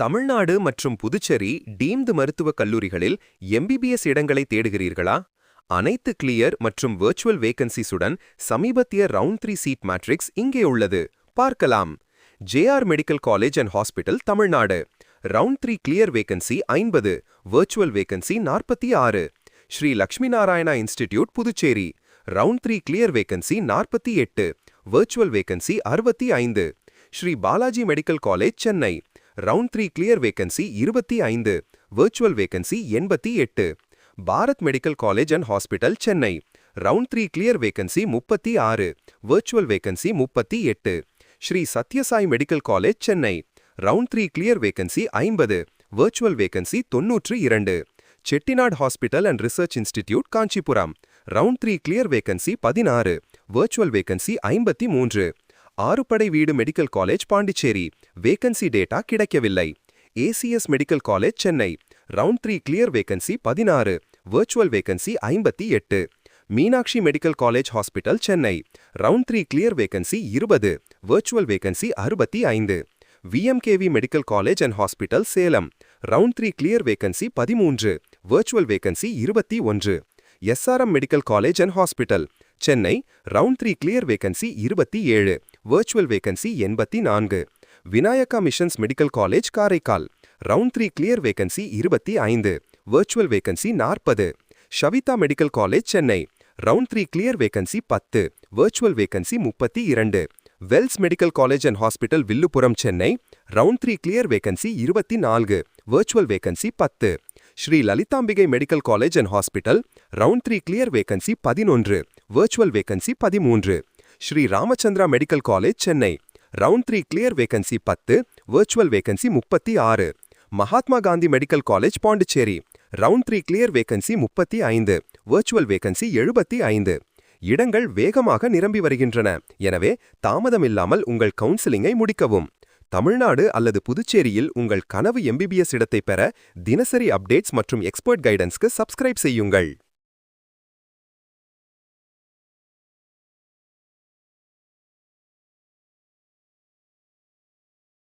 தமிழ்நாடு மற்றும் புதுச்சேரி டீம்டு மருத்துவக் கல்லூரிகளில் எம்பிபிஎஸ் இடங்களை தேடுகிறீர்களா? அனைத்து கிளியர் மற்றும் வெர்ச்சுவல் வேகன்சிஸுடன் சமீபத்திய ரவுண்ட் 3 சீட் மேட்ரிக்ஸ் இங்கே உள்ளது. பார்க்கலாம். JR medical college and hospital, Tamil Nadu. Round 3 clear vacancy 50, virtual vacancy 46. Sri Lakshmi Narayana institute, Puducherry. Round 3 clear vacancy 48, virtual vacancy 65. Sri Balaji medical college, Chennai. Round 3 clear vacancy 25, virtual vacancy 88. Bharat medical college and hospital, Chennai. Round 3 clear vacancy 36, virtual vacancy 38. Sri Sathya Sai medical college, Chennai. Round 3 clear vacancy 50, virtual vacancy 92. Chettinad hospital and research institute, Kanchipuram. Round 3 clear vacancy 16, virtual vacancy 53. Arupadai Veedu medical college, Pondicherry. Vacancy data கிடைக்கவில்லை. ACS medical college, Chennai. Round 3 clear vacancy 16, virtual vacancy 58. Meenakshi medical college hospital, Chennai. Round 3 clear vacancy 20, virtual vacancy 65. VMKV medical college and hospital, Salem. Round 3 clear vacancy 13, virtual vacancy 21. SRM medical college and hospital, Chennai. Round 3 clear vacancy 27, virtual vacancy 84. Vinayaka missions medical college, Karaikal. Round 3 clear vacancy 25, virtual vacancy 40. Saveetha medical college, Chennai. Round 3 clear vacancy 10, virtual vacancy 32. Vels medical college and hospital, Villupuram, Chennai. Round 3 clear vacancy 24, virtual vacancy 10. Sri Lalithambigai medical college and hospital. Round 3 clear vacancy 11, virtual vacancy 13. Sri Ramachandra medical college, Chennai. Round 3 clear vacancy 10, virtual vacancy 36. Mahatma Gandhi medical college, Pondicherry. Round 3 clear vacancy 35, virtual vacancy 75. இடங்கள் வேகமாக நிரம்பி வருகின்றன. எனவே தாமதமில்லாமல் உங்கள் கவுன்சிலிங்கை முடிக்கவும். தமிழ்நாடு அல்லது புதுச்சேரியில் உங்கள் கனவு எம்பிபிஎஸ் இடத்தை பெற தினசரி அப்டேட்ஸ் மற்றும் எக்ஸ்பர்ட் கைடன்ஸ்க்கு சப்ஸ்கிரைப் செய்யுங்கள்.